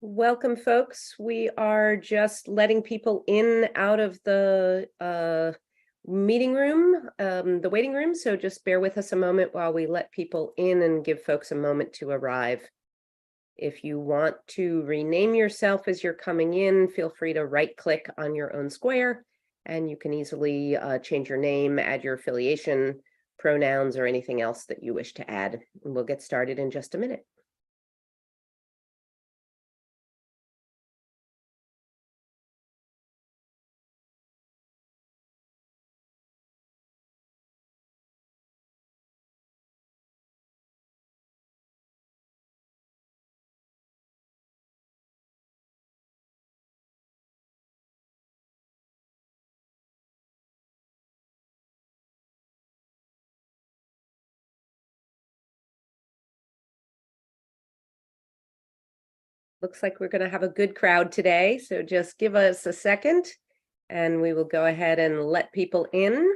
Welcome, folks. We are just letting people in out of the meeting room, the waiting room. So just bear with us a moment while we let people in and give folks a moment to arrive. If you want to rename yourself as you're coming in, feel free to right-click on your own square, and you can easily change your name, add your affiliation, pronouns, or anything else that you wish to add. And we'll get started in just a minute. Looks like we're going to have a good crowd today, so just give us a second and we will go ahead and let people in.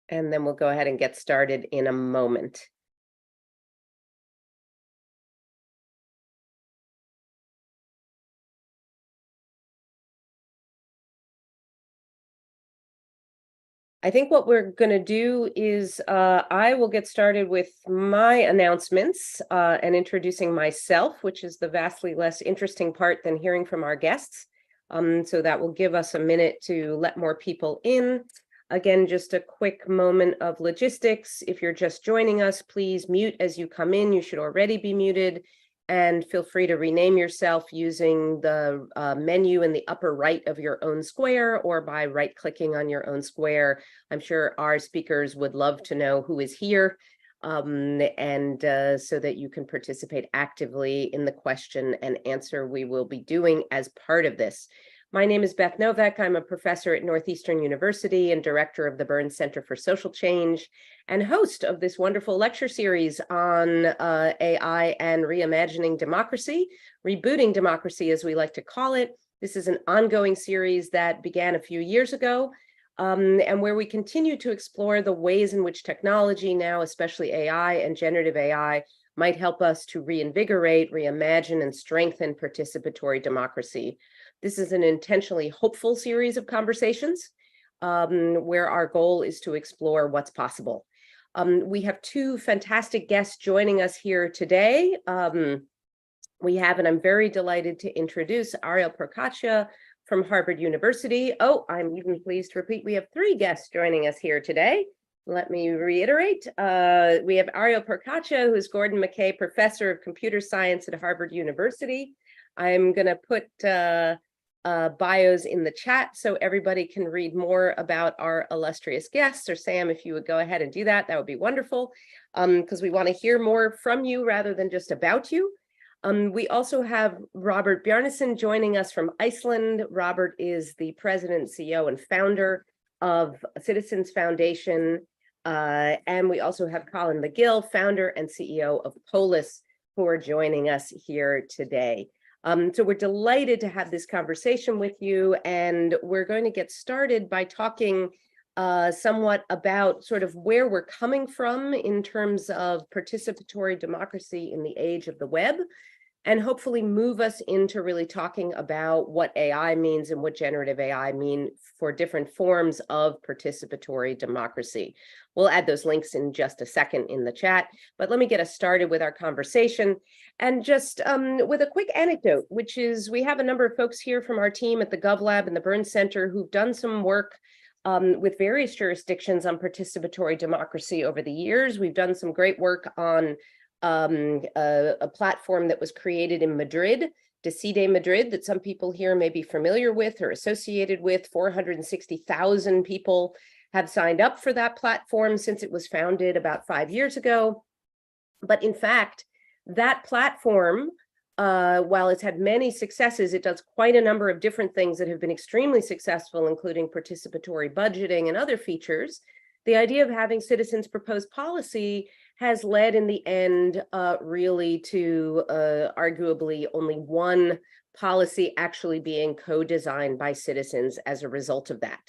And then we'll go ahead and get started in a moment. I think what we're going to do is I will get started with my announcements and introducing myself, which is the vastly less interesting part than hearing from our guests. So that will give us a minute to let more people in. Again, just a quick moment of logistics. If you're just joining us, please mute as you come in. You should already be muted. And feel free to rename yourself using the menu in the upper right of your own square or by right-clicking on your own square. I'm sure our speakers would love to know who is here, and so that you can participate actively in the question and answer we will be doing as part of this. My name is Beth Novak. I'm a professor at Northeastern University and director of the Burns Center for Social Change and host of this wonderful lecture series on AI and reimagining democracy, rebooting democracy, as we like to call it. This is an ongoing series that began a few years ago, and where we continue to explore the ways in which technology now, especially AI and generative AI, might help us to reinvigorate, reimagine, and strengthen participatory democracy. This is an intentionally hopeful series of conversations where our goal is to explore what's possible. We have two fantastic guests joining us here today. We have, and I'm very delighted to introduce Ariel Procaccia from Harvard University. Oh, I'm even pleased to repeat, we have three guests joining us here today. Let me reiterate. We have Ariel Procaccia, who is Gordon McKay Professor of Computer Science at Harvard University. I'm going to put bios in the chat so everybody can read more about our illustrious guests. Or Sam, if you would go ahead and do that, that would be wonderful, because we want to hear more from you rather than just about you. We also have Robert Bjarnason joining us from Iceland. Robert is the president, CEO, and founder of Citizens Foundation. And we also have Colin McGill, founder and CEO of Polis, who are joining us here today. So we're delighted to have this conversation with you, and we're going to get started by talking somewhat about sort of where we're coming from in terms of participatory democracy in the age of the web, and hopefully move us into really talking about what AI means and what generative AI mean for different forms of participatory democracy. We'll add those links in just a second in the chat, but let me get us started with our conversation. And just with a quick anecdote, which is we have a number of folks here from our team at the GovLab and the Burns Center who've done some work with various jurisdictions on participatory democracy over the years. We've done some great work on a platform that was created in Madrid, Decide Madrid, that some people here may be familiar with or associated with. 460,000 people have signed up for that platform since it was founded about 5 years ago. But in fact, that platform, while it's had many successes, it does quite a number of different things that have been extremely successful, including participatory budgeting and other features. The idea of having citizens propose policy has led in the end really to arguably only one policy actually being co-designed by citizens as a result of that.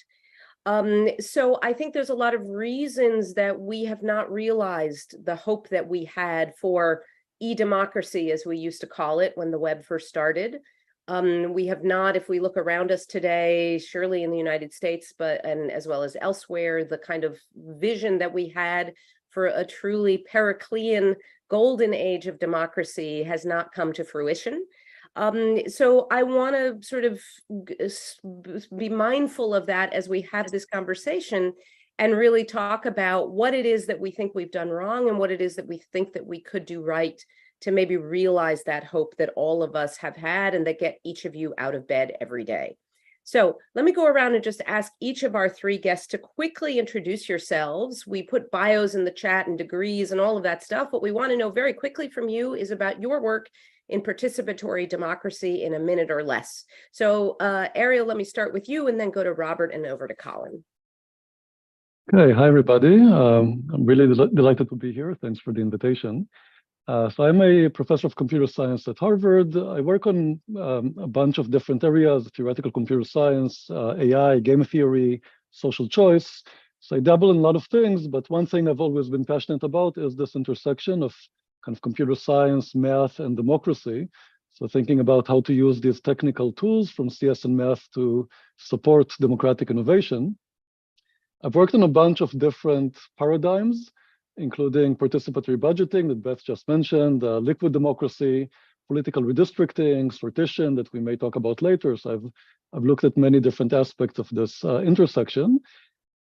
So I think there's a lot of reasons that we have not realized the hope that we had for e-democracy, as we used to call it when the web first started. We have not, if we look around us today, surely in the United States, and as well as elsewhere, the kind of vision that we had for a truly Periclean golden age of democracy has not come to fruition. So I want to sort of be mindful of that as we have this conversation and really talk about what it is that we think we've done wrong and what it is that we think that we could do right to maybe realize that hope that all of us have had and that get each of you out of bed every day. So let me go around and just ask each of our three guests to quickly introduce yourselves. We put bios in the chat and degrees and all of that stuff. What we want to know very quickly from you is about your work in participatory democracy in a minute or less. So Ariel, let me start with you and then go to Robert and over to Colin. Okay, hi everybody. I'm really delighted to be here. Thanks for the invitation. So I'm a professor of computer science at Harvard. I work on a bunch of different areas: theoretical computer science, AI, game theory, social choice. So I dabble in a lot of things, but one thing I've always been passionate about is this intersection of kind of computer science, math, and democracy. So thinking about how to use these technical tools from CS and math to support democratic innovation. I've worked on a bunch of different paradigms, including participatory budgeting that Beth just mentioned, liquid democracy, political redistricting, sortition that we may talk about later. So I've looked at many different aspects of this intersection.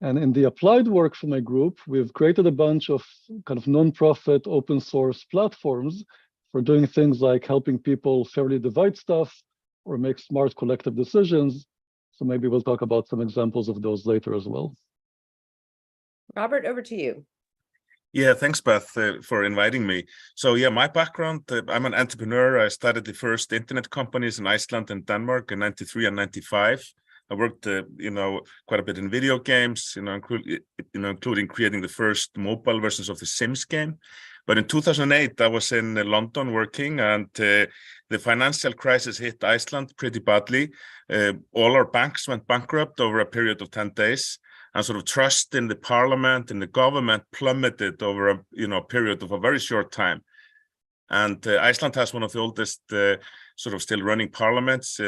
And in the applied work for my group, we've created a bunch of kind of nonprofit open source platforms for doing things like helping people fairly divide stuff or make smart collective decisions. So maybe we'll talk about some examples of those later as well. Robert, over to you. Yeah, thanks, Beth, for inviting me. So yeah, my background, I'm an entrepreneur. I started the first internet companies in Iceland and Denmark in 93 and 95. I worked, quite a bit in video games, including creating the first mobile versions of the Sims game. But in 2008, I was in London working, and the financial crisis hit Iceland pretty badly. All our banks went bankrupt over a period of 10 days. And sort of trust in the parliament and the government plummeted over a period of a very short time. And Iceland has one of the oldest sort of still running parliaments,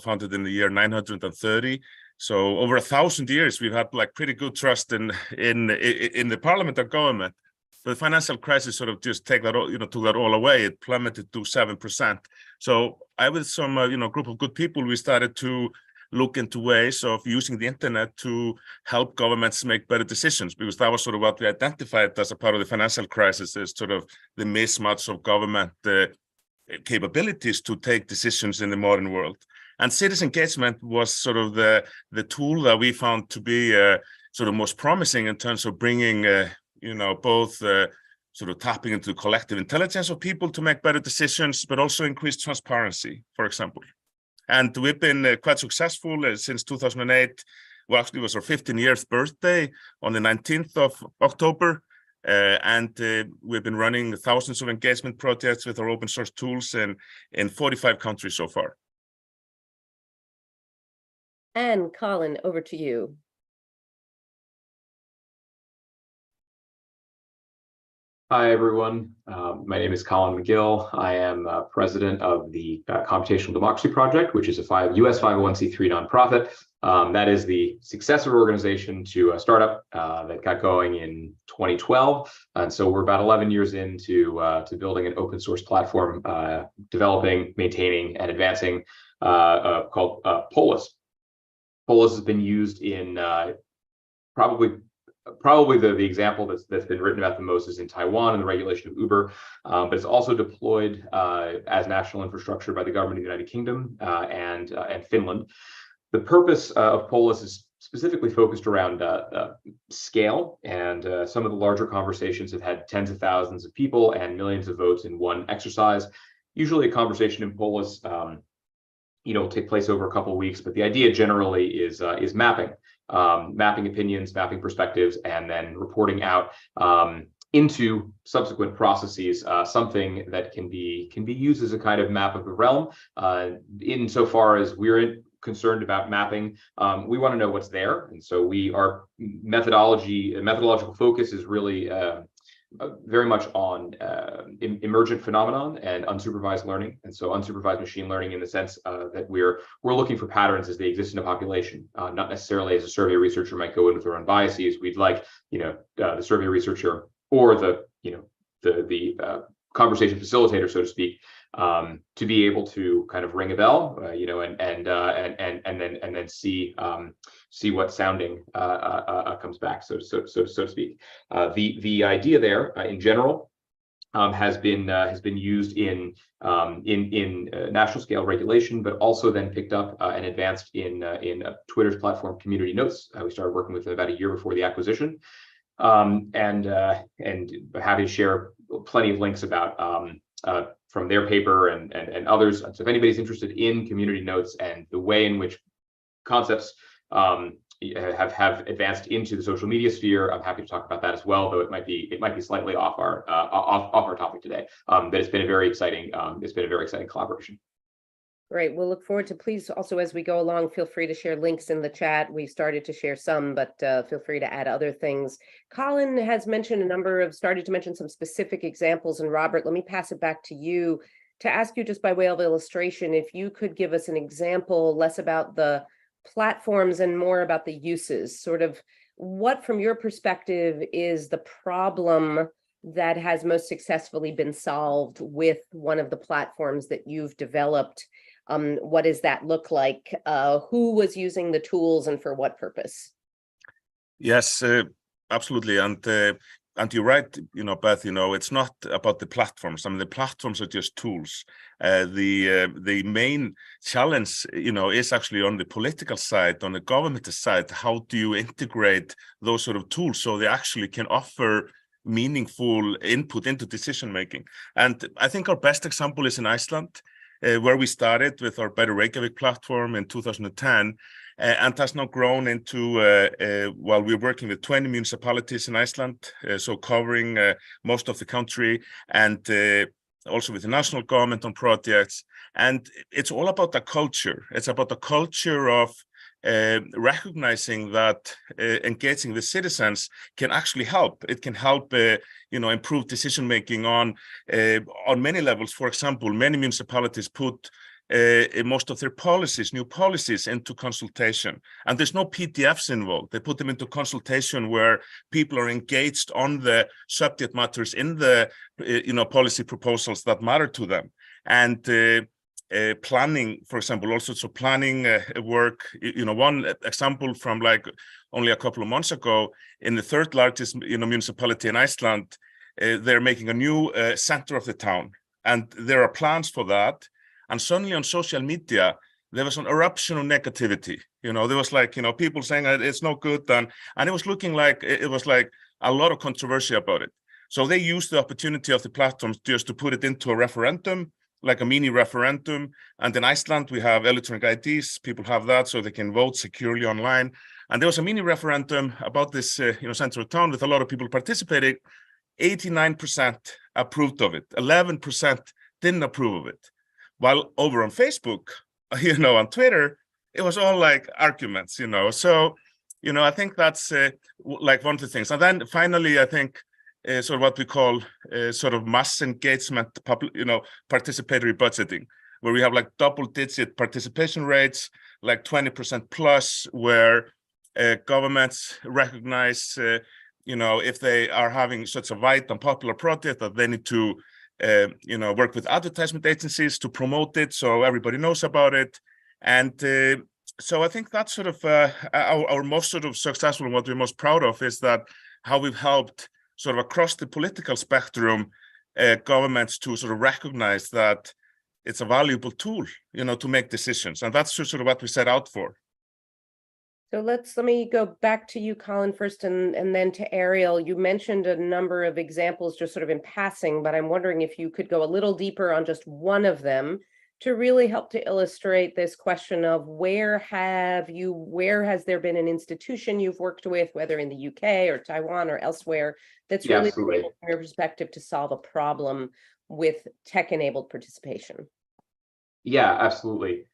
founded in the year 930. So over 1,000 years, we've had like pretty good trust in the parliament and government. The financial crisis sort of just took that all away. It plummeted to 7%. So I, with some group of good people, we started to look into ways of using the internet to help governments make better decisions, because that was sort of what we identified as a part of the financial crisis, is sort of the mismatch of government capabilities to take decisions in the modern world. And citizen engagement was sort of the tool that we found to be sort of most promising in terms of bringing, both sort of tapping into the collective intelligence of people to make better decisions, but also increase transparency, for example. And we've been quite successful since 2008. Well, actually, it was our 15th birthday on the 19th of October. And we've been running thousands of engagement projects with our open source tools in 45 countries so far. And Colin, over to you. Hi, everyone. My name is Colin McGill. I am president of the Computational Democracy Project, which is a US 501c3 nonprofit. That is the successor organization to a startup that got going in 2012. And so we're about 11 years into to building an open source platform, developing, maintaining, and advancing called Polis. Polis has been used in probably the example that's been written about the most is in Taiwan and the regulation of Uber, but it's also deployed as national infrastructure by the government of the United Kingdom and Finland. The purpose of Polis is specifically focused around scale, and some of the larger conversations have had tens of thousands of people and millions of votes in one exercise. Usually a conversation in Polis will take place over a couple of weeks, but the idea generally is mapping. Mapping opinions, mapping perspectives, and then reporting out into subsequent processes, something that can be used as a kind of map of the realm. Insofar as we're concerned about mapping, we want to know what's there, and so our methodological focus is really very much on emergent phenomenon and unsupervised learning. And so unsupervised machine learning in the sense that we're looking for patterns as they exist in a population, not necessarily as a survey researcher might go in with their own biases. We'd like, the survey researcher or the conversation facilitator, so to speak, to be able to kind of ring a bell, and then see what sounding comes back, so to speak. The idea there, in general, has been used in national scale regulation, but also then picked up and advanced in Twitter's platform Community Notes. We started working with them about a year before the acquisition. And happy to share plenty of links about from their paper and others. So if anybody's interested in Community Notes and the way in which concepts have advanced into the social media sphere, I'm happy to talk about that as well. Though it might be slightly off our topic today. But it's been a very exciting collaboration. Great. We'll look forward to, please also as we go along, feel free to share links in the chat. We started to share some, but feel free to add other things. Colin has mentioned started to mention some specific examples. And Robert, let me pass it back to you to ask you, just by way of illustration, if you could give us an example, less about the platforms and more about the uses, sort of what from your perspective is the problem that has most successfully been solved with one of the platforms that you've developed. What does that look like? Who was using the tools and for what purpose? Yes, absolutely. And you're right, Beth, it's not about the platforms. I mean, the platforms are just tools. The main challenge, is actually on the political side, on the government side. How do you integrate those sort of tools so they actually can offer meaningful input into decision making? And I think our best example is in Iceland, where we started with our Better Reykjavik platform in 2010, and has now grown into, while we're working with 20 municipalities in Iceland, so covering most of the country, and also with the national government on projects. And it's all about the culture. It's about the culture of recognizing that engaging with citizens can actually help. It can help, improve decision making on many levels. For example, many municipalities put most of their new policies into consultation, and there's no PDFs involved. They put them into consultation where people are engaged on the subject matters in the policy proposals that matter to them. And planning, for example, also so planning work. One example from like only a couple of months ago, in the third largest municipality in Iceland, they're making a new center of the town, and there are plans for that. And suddenly on social media, there was an eruption of negativity. There was like people saying that it's no good, and it was looking like it was like a lot of controversy about it. So they used the opportunity of the platforms just to put it into a referendum, like a mini referendum. And in Iceland, we have electronic IDs. People have that so they can vote securely online. And there was a mini referendum about this, center of town with a lot of people participating. 89% approved of it. 11% didn't approve of it. While over on Facebook, on Twitter, it was all like arguments, So, I think that's like one of the things. And then finally, I think sort of what we call sort of mass engagement, participatory budgeting, where we have like double-digit participation rates, like 20% plus, where governments recognize, if they are having such a wide and popular project that they need to, work with advertisement agencies to promote it so everybody knows about it. And so I think that's sort of our most sort of successful and what we're most proud of is that how we've helped sort of across the political spectrum, governments to sort of recognize that it's a valuable tool, to make decisions. And that's sort of what we set out for. So let me go back to you, Colin, first, and then to Ariel. You mentioned a number of examples just sort of in passing, but I'm wondering if you could go a little deeper on just one of them to really help to illustrate this question of where has there been an institution you've worked with, whether in the UK or Taiwan or elsewhere, that's really been able, from your perspective, to solve a problem with tech-enabled participation? Yeah, absolutely.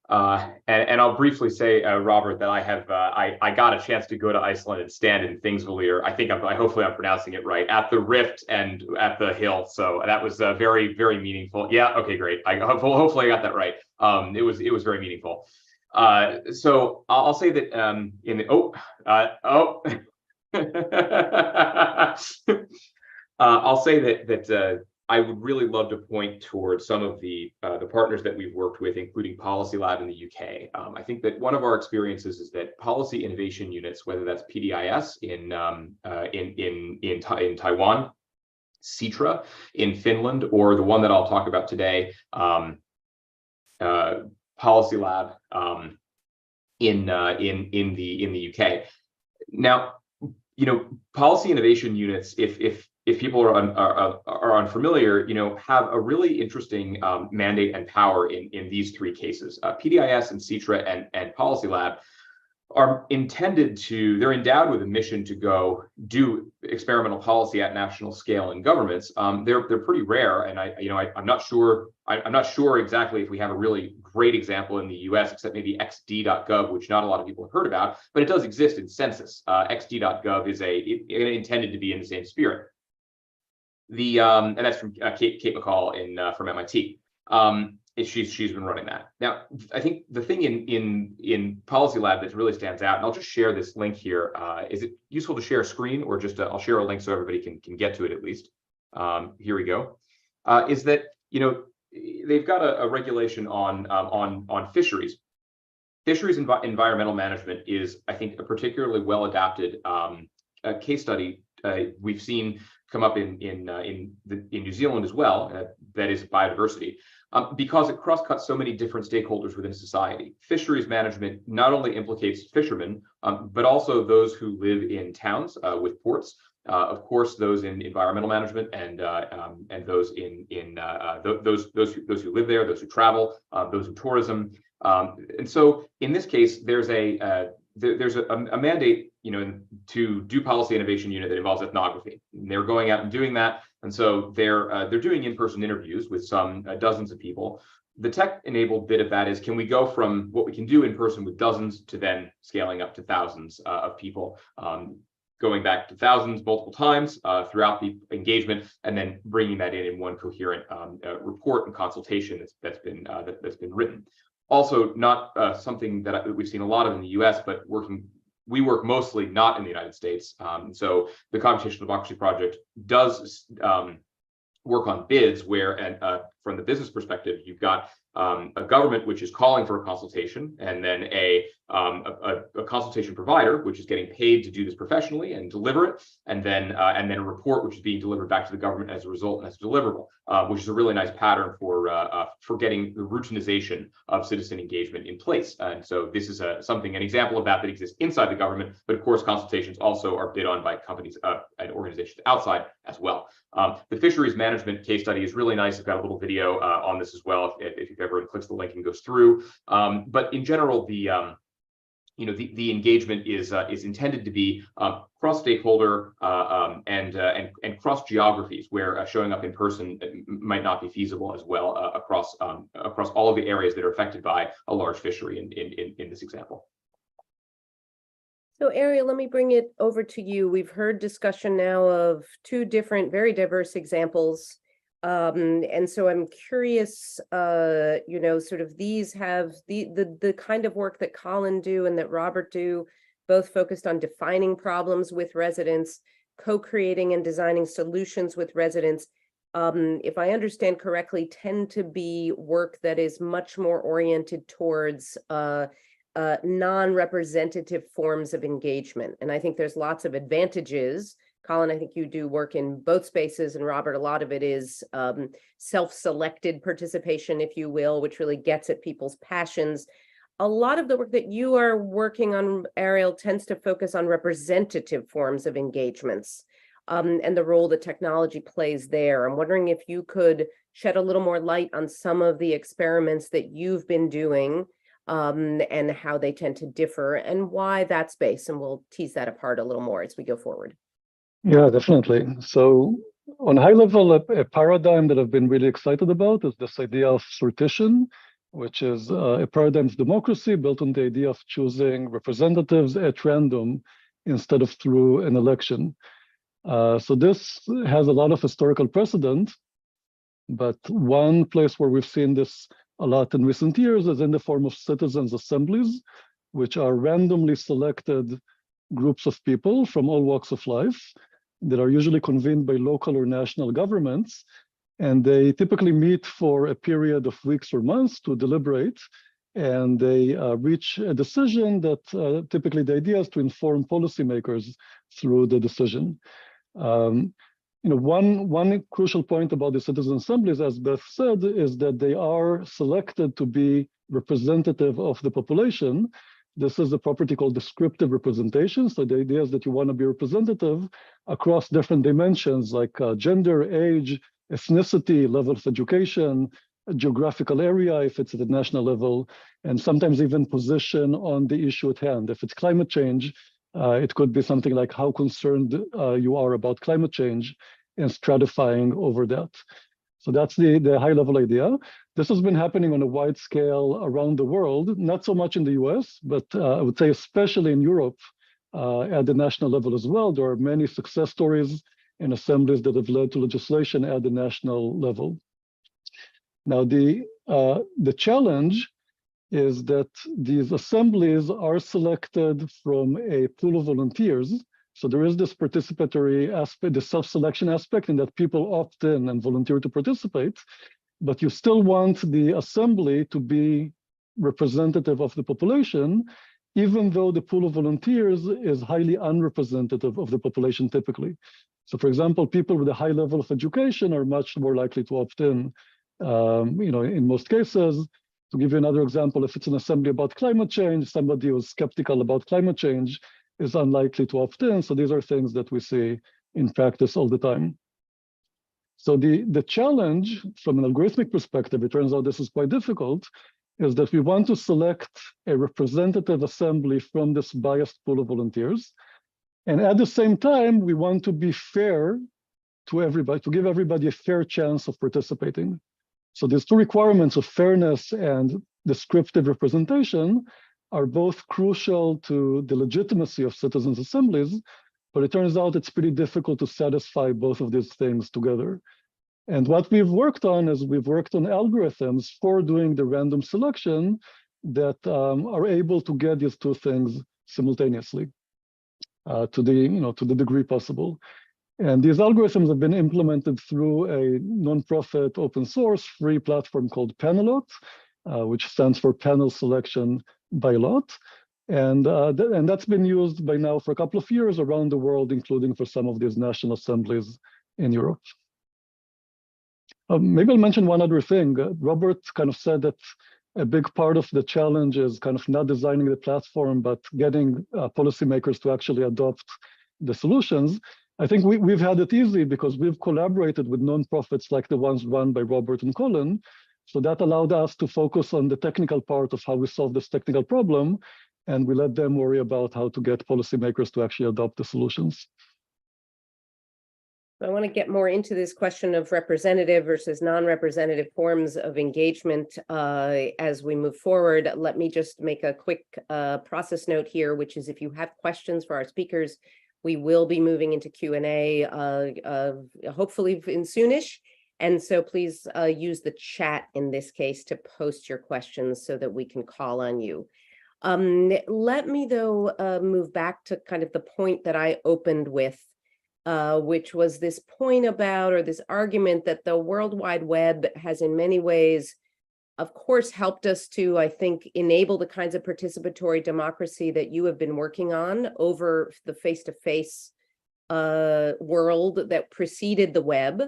And I'll briefly say, Robert, that I have I got a chance to go to Iceland and stand in Thingsvellir. I think hopefully I'm pronouncing it right, at the Rift and at the hill. So that was very, very meaningful. Yeah, okay, great. Hopefully I got that right. It was very meaningful. So I'll say that in the I'll say that I would really love to point towards some of the partners that we've worked with, including Policy Lab in the UK. I think that one of our experiences is that policy innovation units, whether that's PDIS in Taiwan, Citra in Finland, or the one that I'll talk about today, Policy Lab in the UK. Now, you know, policy innovation units, if people are unfamiliar, you know, have a really interesting mandate and power in these three cases. PDIS and Citra and Policy Lab are they're endowed with a mission to go do experimental policy at national scale in governments. They're pretty rare, and I'm not sure exactly if we have a really great example in the US, except maybe xd.gov, which not a lot of people have heard about, but it does exist in census. xd.gov is intended to be in the same spirit. And that's from Kate McCall from MIT. She's been running that. Now, I think the thing in Policy Lab that really stands out, and I'll just share this link here. Is it useful to share a screen, or just I'll share a link so everybody can get to it at least. Here we go. Is that, you know, they've got a regulation on fisheries. Fisheries environmental management is, I think, a particularly well adapted case study we've seen come up in New Zealand as well. That is biodiversity. Because it cross-cuts so many different stakeholders within society. Fisheries management not only implicates fishermen, but also those who live in towns with ports. Of course, those in environmental management and those those who live there, those who travel, those in tourism. And so, in this case, there's a mandate, you know, to do policy innovation unit that involves ethnography. And they're going out and doing that. And so they're doing in-person interviews with some dozens of people. The tech-enabled bit of that is, can we go from what we can do in person with dozens to then scaling up to thousands of people, going back to thousands multiple times throughout the engagement, and then bringing that in one coherent report and consultation that's been written. Also, not something that we've seen a lot of in the U.S., but we work mostly not in the United States. So the Computational Democracy Project does work on bids where, and from the business perspective, you've got a government which is calling for a consultation, and then a consultation provider which is getting paid to do this professionally and deliver it, and then a report which is being delivered back to the government as a result and as a deliverable, which is a really nice pattern for getting the routinization of citizen engagement in place. And so this is an example of that exists inside the government, but of course consultations also are bid on by companies and organizations outside as well. The fisheries management case study is really nice. I've got a little video on this as well if everyone clicks the link and goes through. But in general, the engagement is intended to be cross-stakeholder and cross-geographies, where showing up in person might not be feasible as well across all of the areas that are affected by a large fishery in this example. So Ariel, let me bring it over to you. We've heard discussion now of two different, very diverse examples. And so I'm curious, sort of these have the kind of work that Colin do and that Robert do, both focused on defining problems with residents, co-creating and designing solutions with residents. If I understand correctly, tend to be work that is much more oriented towards non-representative forms of engagement. And I think there's lots of advantages. Colin, I think you do work in both spaces, and Robert, a lot of it is self-selected participation, if you will, which really gets at people's passions. A lot of the work that you are working on, Ariel, tends to focus on representative forms of engagements and the role that technology plays there. I'm wondering if you could shed a little more light on some of the experiments that you've been doing and how they tend to differ and why that space, and we'll tease that apart a little more as we go forward. Yeah, definitely. So on a high level, a paradigm that I've been really excited about is this idea of sortition. which is a paradigm of democracy built on the idea of choosing representatives at random instead of through an election. So this has a lot of historical precedent, but one place where we've seen this a lot in recent years is in the form of citizens' assemblies, which are randomly selected groups of people from all walks of life that are usually convened by local or national governments. And they typically meet for a period of weeks or months to deliberate. And they reach a decision that typically the idea is to inform policymakers through the decision. One crucial point about the citizen assemblies, as Beth said, is that they are selected to be representative of the population. This is a property called descriptive representation. So the idea is that you want to be representative across different dimensions like gender, age, ethnicity, level of education, geographical area, if it's at the national level, and sometimes even position on the issue at hand. If it's climate change, it could be something like how concerned you are about climate change and stratifying over that. So that's the high-level idea. This has been happening on a wide scale around the world, not so much in the US, but I would say especially in Europe at the national level as well. There are many success stories in assemblies that have led to legislation at the national level. Now, the challenge is that these assemblies are selected from a pool of volunteers. So there is this participatory aspect, the self-selection aspect, in that people opt in and volunteer to participate, but you still want the assembly to be representative of the population, even though the pool of volunteers is highly unrepresentative of the population typically. So for example, people with a high level of education are much more likely to opt in, in most cases. To give you another example, if it's an assembly about climate change, somebody who's skeptical about climate change is unlikely to opt in. So these are things that we see in practice all the time. So the challenge from an algorithmic perspective, it turns out this is quite difficult, is that we want to select a representative assembly from this biased pool of volunteers. And at the same time, we want to be fair to everybody, to give everybody a fair chance of participating. So these two requirements of fairness and descriptive representation are both crucial to the legitimacy of citizens' assemblies, but it turns out it's pretty difficult to satisfy both of these things together. And what we've worked on is we've worked on algorithms for doing the random selection that are able to get these two things simultaneously to the degree possible. And these algorithms have been implemented through a nonprofit open source free platform called Panelot, which stands for Panel Selection by Lot. And that's been used by now for a couple of years around the world, including for some of these national assemblies in Europe. Maybe I'll mention one other thing. Robert kind of said that a big part of the challenge is kind of not designing the platform, but getting policymakers to actually adopt the solutions. I think we've had it easy because we've collaborated with nonprofits like the ones run by Robert and Colin. So that allowed us to focus on the technical part of how we solve this technical problem, and we let them worry about how to get policymakers to actually adopt the solutions. I want to get more into this question of representative versus non-representative forms of engagement as we move forward. Let me just make a quick process note here, which is if you have questions for our speakers, we will be moving into Q&A hopefully in soonish. And so please use the chat in this case to post your questions so that we can call on you. Let me though move back to kind of the point that I opened with, which was this point about, or this argument that the World Wide Web has in many ways, of course, helped us to, I think, enable the kinds of participatory democracy that you have been working on over the face-to-face world that preceded the web.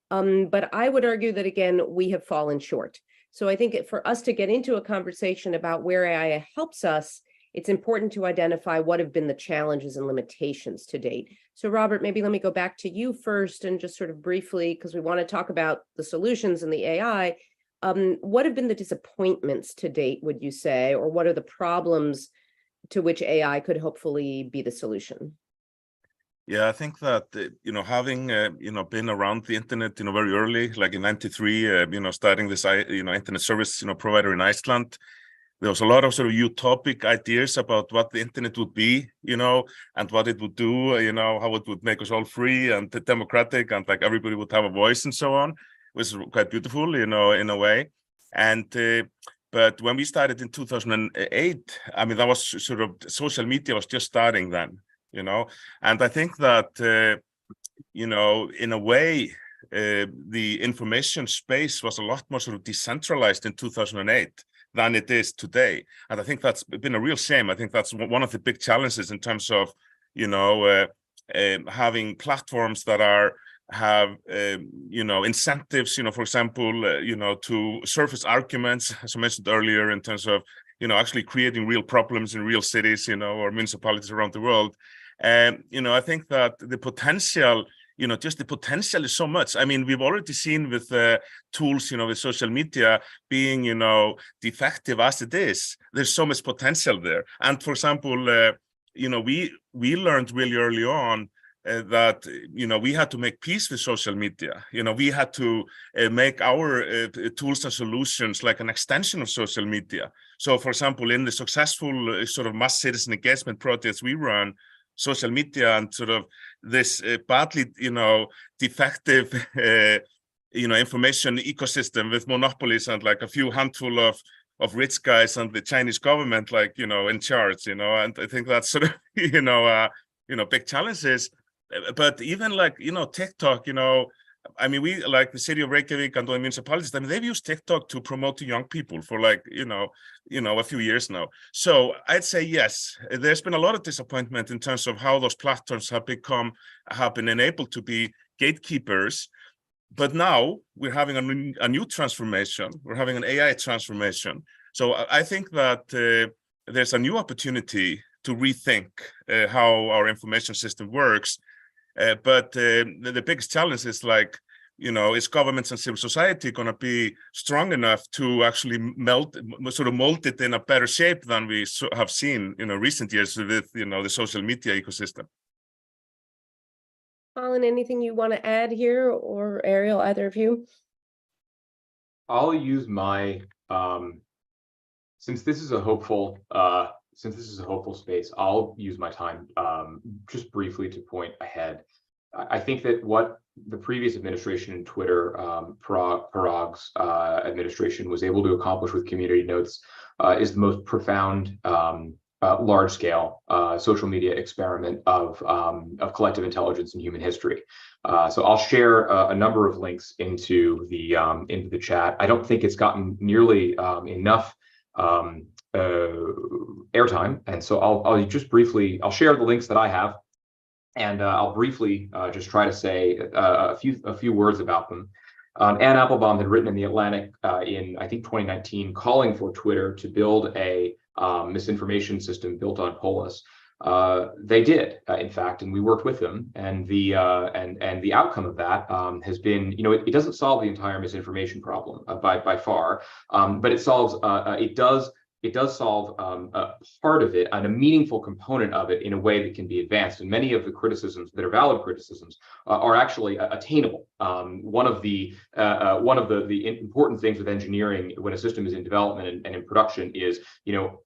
But I would argue that, again, we have fallen short. So I think for us to get into a conversation about where AI helps us, it's important to identify what have been the challenges and limitations to date. So Robert, maybe let me go back to you first and just sort of briefly, because we want to talk about the solutions and the AI. What have been the disappointments to date, would you say, or what are the problems to which AI could hopefully be the solution? Yeah, I think that having been around the internet very early, like in '93, starting this internet service provider in Iceland, there was a lot of sort of utopic ideas about what the internet would be, and what it would do, how it would make us all free and democratic, and like everybody would have a voice and so on, which is quite beautiful, in a way. And but when we started in 2008, I mean, that was sort of, social media was just starting then, and I think that in a way, the information space was a lot more sort of decentralized in 2008 than it is today. And I think that's been a real shame. I think that's one of the big challenges in terms of, having platforms that have incentives, for example, to surface arguments, as I mentioned earlier, in terms of, actually creating real problems in real cities, or municipalities around the world. And, I think that the potential, just the potential is so much. I mean, we've already seen with tools, with social media being, defective as it is, there's so much potential there. And for example, we learned really early on that, we had to make peace with social media. We had to make our tools and solutions like an extension of social media. So for example, in the successful sort of mass citizen engagement projects we run, social media and sort of this badly, defective, information ecosystem with monopolies and like a few handful of rich guys and the Chinese government, like, in charge, and I think that's sort of, big challenges. But even like, TikTok, I mean, we, like the city of Reykjavik and the municipalities, I mean, they've used TikTok to promote to young people for like, a few years now. So I'd say, yes, there's been a lot of disappointment in terms of how those platforms have been enabled to be gatekeepers. But now we're having a new transformation. We're having an AI transformation. So I think that there's a new opportunity to rethink how our information system works. But the biggest challenge is like, is governments and civil society going to be strong enough to actually mold it in a better shape than we have seen in recent years with, the social media ecosystem? Colin, anything you want to add here, or Ariel, either of you? I'll use my, since this is a hopeful space, I'll use my time just briefly to point ahead. I think that what the previous administration in Twitter, Parag's administration, was able to accomplish with community notes is the most profound, large-scale social media experiment of collective intelligence in human history. So I'll share a number of links into the chat. I don't think it's gotten nearly enough airtime, and so I'll just briefly, I'll share the links that I have, and I'll briefly just try to say a few words about them. Ann Applebaum had written in The Atlantic in, I think, 2019, calling for Twitter to build a misinformation system built on Polis. They did, in fact, and we worked with them. And the outcome of that has been, it doesn't solve the entire misinformation problem by far, but it solves, it does solve a part of it and a meaningful component of it in a way that can be advanced. And many of the criticisms that are valid criticisms are actually attainable. One of the important things with engineering when a system is in development and in production is,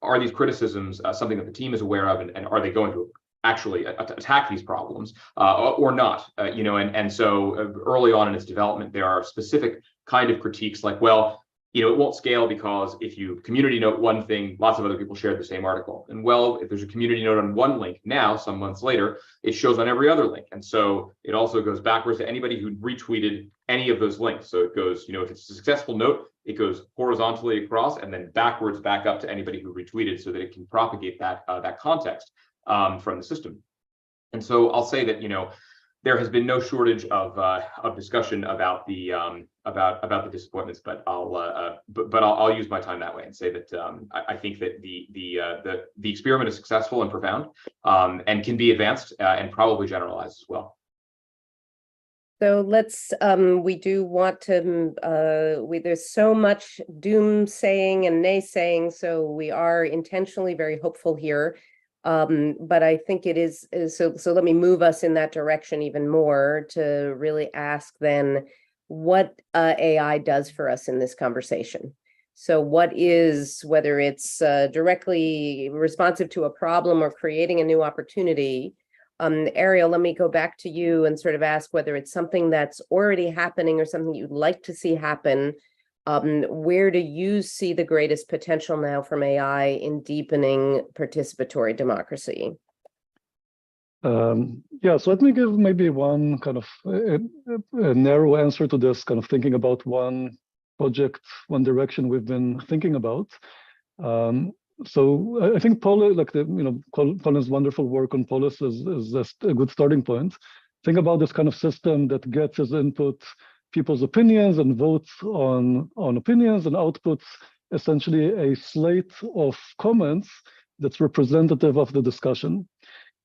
are these criticisms something that the team is aware of, and are they going to actually attack these problems or not? And so early on in its development, there are specific kind of critiques like, well, it won't scale because if you community note one thing, lots of other people shared the same article. And well, if there's a community note on one link now, some months later, it shows on every other link. And so it also goes backwards to anybody who retweeted any of those links. So it goes, if it's a successful note, it goes horizontally across and then backwards back up to anybody who retweeted, so that it can propagate that context from the system. And so I'll say that, there has been no shortage of discussion about the disappointments, but I'll use my time that way and say that I think that the experiment is successful and profound, and can be advanced and probably generalized as well. So let's, we do want to, there's so much doomsaying and naysaying, so we are intentionally very hopeful here. But I think it is so let me move us in that direction even more to really ask then what AI does for us in this conversation. So what is, whether it's directly responsive to a problem or creating a new opportunity, Ariel, let me go back to you and sort of ask whether it's something that's already happening or something you'd like to see happen. Where do you see the greatest potential now from AI in deepening participatory democracy? Yeah, so let me give maybe one kind of a narrow answer to this, kind of thinking about one project, one direction we've been thinking about. So I think Colin's wonderful work on Polis is just a good starting point. Think about this kind of system that gets as input people's opinions and votes on opinions and outputs essentially a slate of comments that's representative of the discussion.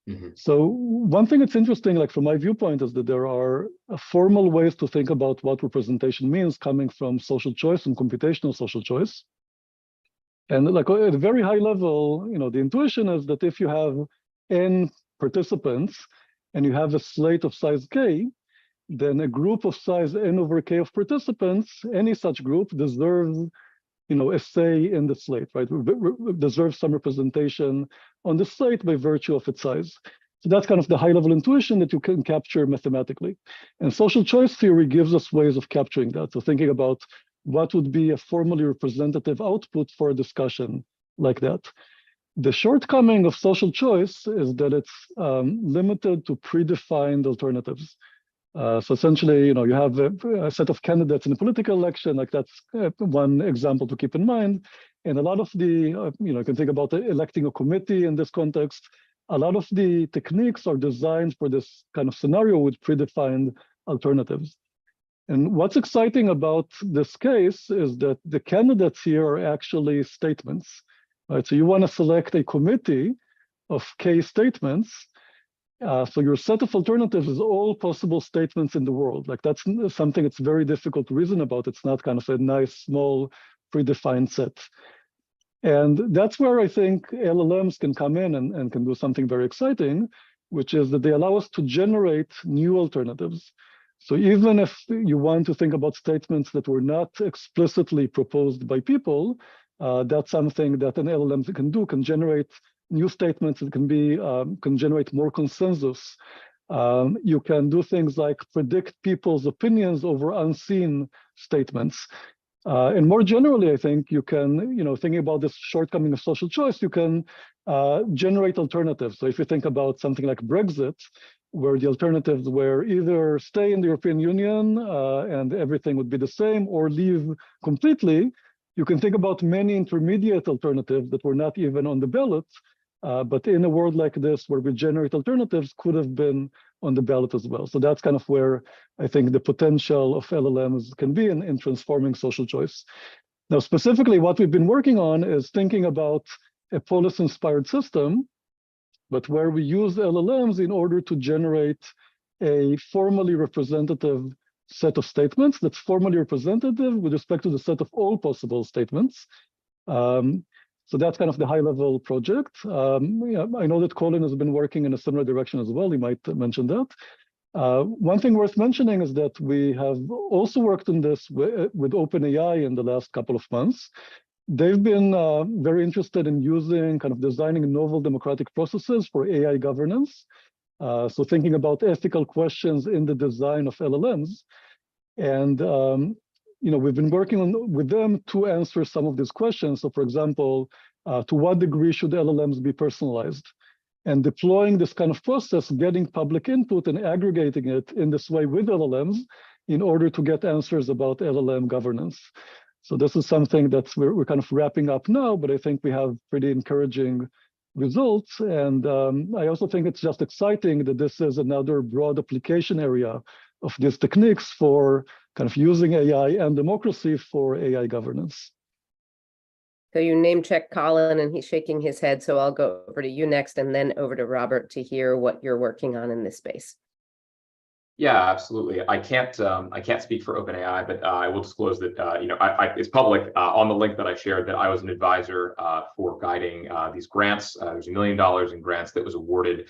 Mm-hmm. So one thing that's interesting, like from my viewpoint, is that there are formal ways to think about what representation means coming from social choice and computational social choice. And like at a very high level, the intuition is that if you have n participants and you have a slate of size k, then a group of size n over k of participants, any such group deserves, a say in the slate, right? Deserves some representation on the slate by virtue of its size. So that's kind of the high level intuition that you can capture mathematically. And social choice theory gives us ways of capturing that. So thinking about what would be a formally representative output for a discussion like that. The shortcoming of social choice is that it's limited to predefined alternatives. So essentially, you have a set of candidates in a political election, like that's one example to keep in mind. And a lot of the, you can think about electing a committee in this context. A lot of the techniques are designed for this kind of scenario with predefined alternatives. And what's exciting about this case is that the candidates here are actually statements, right? So you want to select a committee of K statements. So your set of alternatives is all possible statements in the world. Like that's something that's very difficult to reason about. It's not kind of a nice, small, predefined set. And that's where I think LLMs can come in and can do something very exciting, which is that they allow us to generate new alternatives. So even if you want to think about statements that were not explicitly proposed by people, that's something that an LLM can generate new statements that can generate more consensus. You can do things like predict people's opinions over unseen statements. And more generally, I think you can, thinking about this shortcoming of social choice, you can generate alternatives. So if you think about something like Brexit, where the alternatives were either stay in the European Union and everything would be the same, or leave completely, you can think about many intermediate alternatives that were not even on the ballot, but in a world like this, where we generate alternatives, could have been on the ballot as well. So that's kind of where I think the potential of LLMs can be in transforming social choice. Now, specifically, what we've been working on is thinking about a Polis-inspired system, but where we use LLMs in order to generate a formally representative set of statements that's formally representative with respect to the set of all possible statements. So that's kind of the high-level project. I know that Colin has been working in a similar direction as well. He might mention that. One thing worth mentioning is that we have also worked on this with OpenAI in the last couple of months. They've been very interested in using, kind of designing novel democratic processes for AI governance. So thinking about ethical questions in the design of LLMs. And we've been working with them to answer some of these questions. So for example, to what degree should LLMs be personalized? And deploying this kind of process, getting public input and aggregating it in this way with LLMs in order to get answers about LLM governance. So this is something that we're kind of wrapping up now, but I think we have pretty encouraging results. And I also think it's just exciting that this is another broad application area of these techniques for kind of using AI and democracy for AI governance. So you name check Colin and he's shaking his head. So I'll go over to you next and then over to Robert to hear what you're working on in this space. Yeah, absolutely. I can't speak for OpenAI, but I will disclose that it's public on the link that I shared that I was an advisor for guiding these grants. There's $1 million in grants that was awarded,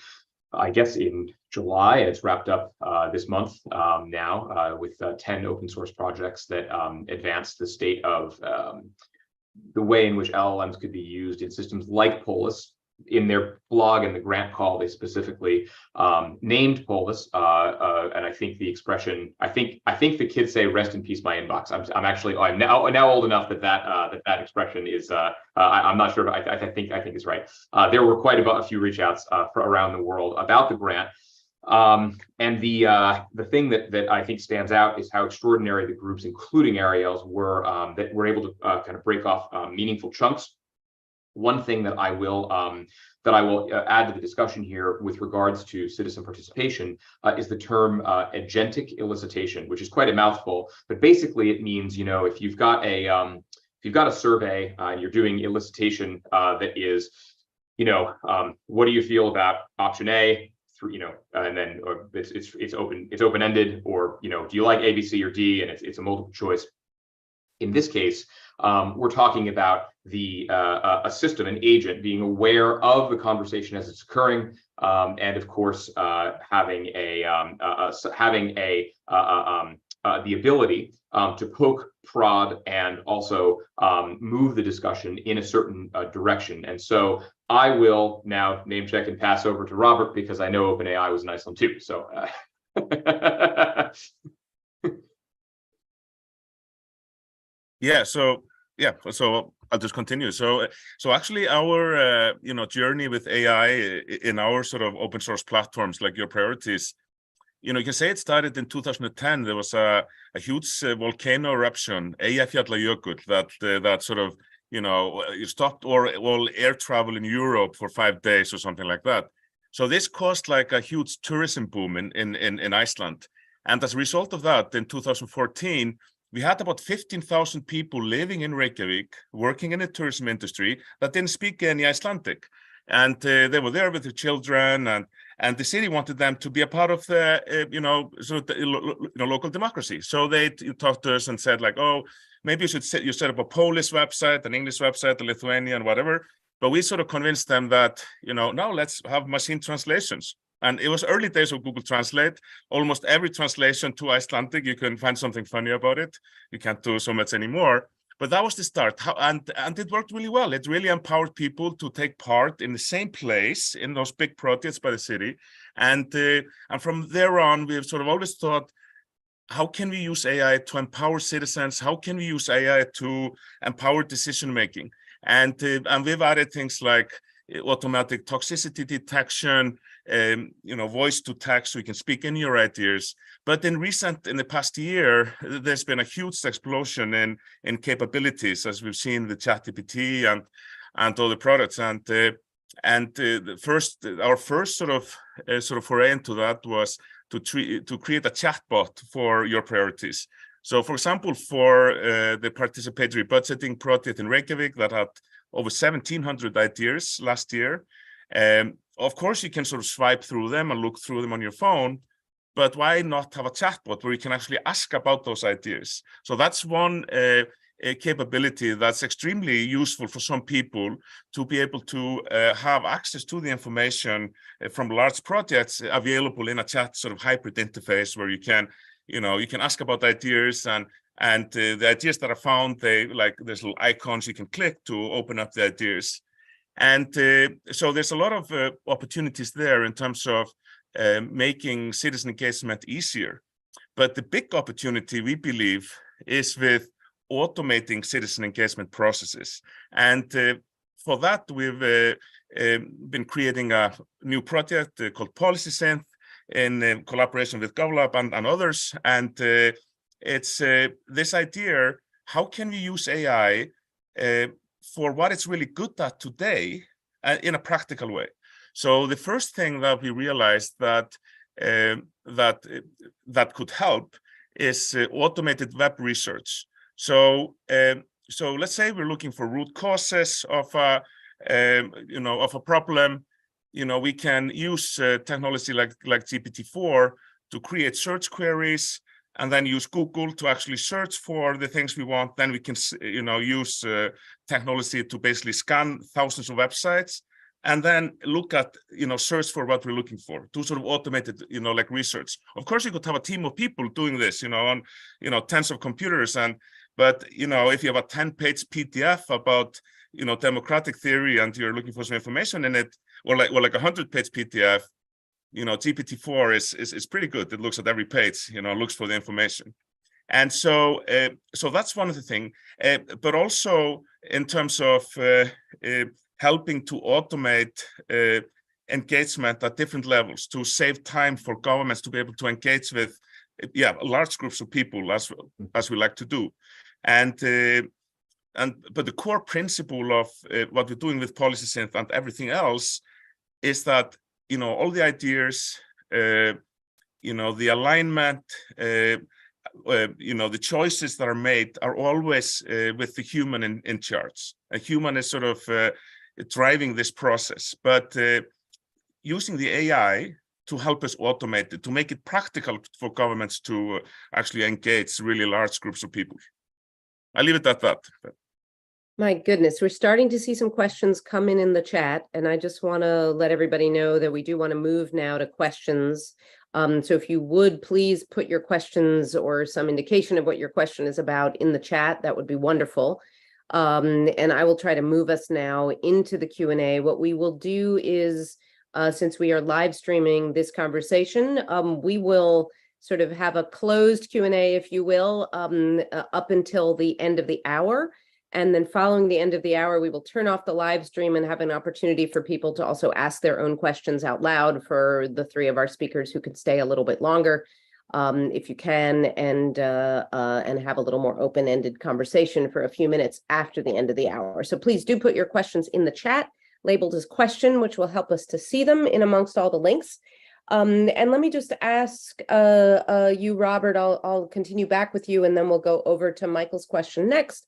I guess, in July. It's wrapped up this month now with 10 open source projects that advance the state of the way in which LLMs could be used in systems like Polis. In their blog and the grant call, they specifically named Polis, and I think the expression, I think the kids say "rest in peace, my inbox." I'm now old enough that that expression is. I'm not sure, but I think it's right. There were quite a few reach outs around the world about the grant. And the thing that I think stands out is how extraordinary the groups, including Ariel's, were that were able to kind of break off meaningful chunks. One thing that I will add to the discussion here with regards to citizen participation is the term agentic elicitation, which is quite a mouthful, but basically it means, if you've got a survey and you're doing elicitation that is, what do you feel about option A? And then it's open-ended, or do you like A, B, C, or D? And it's a multiple choice. In this case, we're talking about a system, an agent, being aware of the conversation as it's occurring, and of course having the ability to poke, prod, and also move the discussion in a certain direction. And so I will now name check and pass over to Robert, because I know OpenAI was in Iceland too. So. So I'll just continue. So actually our journey with AI in our sort of open source platforms, like your priorities, you can say it started in 2010. There was a huge volcano eruption, Eyjafjallajökull, that sort of stopped all air travel in Europe for 5 days or something like that. So this caused like a huge tourism boom in Iceland, and as a result of that, in 2014. We had about 15,000 people living in Reykjavik, working in the tourism industry, that didn't speak any Icelandic. And they were there with their children, and the city wanted them to be a part of the, local democracy. So they talked to us and said, like, oh, maybe you set up a Polish website, an English website, a Lithuanian, whatever. But we sort of convinced them that, now let's have machine translations. And it was early days of Google Translate. Almost every translation to Icelandic, you can find something funny about it. You can't do so much anymore. But that was the start. And it worked really well. It really empowered people to take part in the same place in those big projects by the city. And from there on, we've sort of always thought, how can we use AI to empower citizens? How can we use AI to empower decision making? And we've added things like automatic toxicity detection, voice to text, so you can speak in your ideas. But in the past year, there's been a huge explosion in capabilities, as we've seen the ChatGPT and other products. Our first sort of foray into that was to create a chatbot for your priorities. So, for example, for the participatory budgeting project in Reykjavik that had over 1,700 ideas last year. Of course, you can sort of swipe through them and look through them on your phone, but why not have a chatbot where you can actually ask about those ideas? So that's one capability that's extremely useful for some people, to be able to have access to the information from large projects available in a chat sort of hybrid interface, where you can ask about ideas, and the ideas that are found, there's little icons you can click to open up the ideas. And so there's a lot of opportunities there in terms of making citizen engagement easier. But the big opportunity, we believe, is with automating citizen engagement processes. And for that, we've been creating a new project called Policy Synth in collaboration with GovLab and others. And it's this idea, how can we use AI for what it's really good at today in a practical way? So the first thing that we realized that could help is automated web research. So let's say we're looking for root causes of a problem. We can use technology like GPT-4 to create search queries, and then use Google to actually search for the things we want. Then we can, use technology to basically scan thousands of websites, and then look at, search for what we're looking for, to sort of automated, like research. Of course, you could have a team of people doing this, on, tens of computers. But, if you have a 10-page PDF about, democratic theory, and you're looking for some information in it, or like a 100-page PDF, GPT-4 is pretty good. It looks at every page, looks for the information. And so that's one of the things. But also in terms of helping to automate engagement at different levels, to save time for governments to be able to engage with large groups of people, as we like to do. But the core principle of what we're doing with policy synth and everything else is that, all the ideas, the alignment, the choices that are made are always with the human in charge. A human is sort of driving this process, but using the AI to help us automate it, to make it practical for governments to actually engage really large groups of people. I leave it at that. My goodness, we're starting to see some questions come in the chat, and I just want to let everybody know that we do want to move now to questions. So if you would please put your questions or some indication of what your question is about in the chat, that would be wonderful. And I will try to move us now into the Q&A. What we will do is, since we are live streaming this conversation, we will sort of have a closed Q&A, if you will, up until the end of the hour. And then following the end of the hour, we will turn off the live stream and have an opportunity for people to also ask their own questions out loud for the three of our speakers who could stay a little bit longer, if you can, and have a little more open-ended conversation for a few minutes after the end of the hour. So please do put your questions in the chat, labeled as question, which will help us to see them in amongst all the links. And let me just ask you, Robert, I'll continue back with you, and then we'll go over to Michael's question next.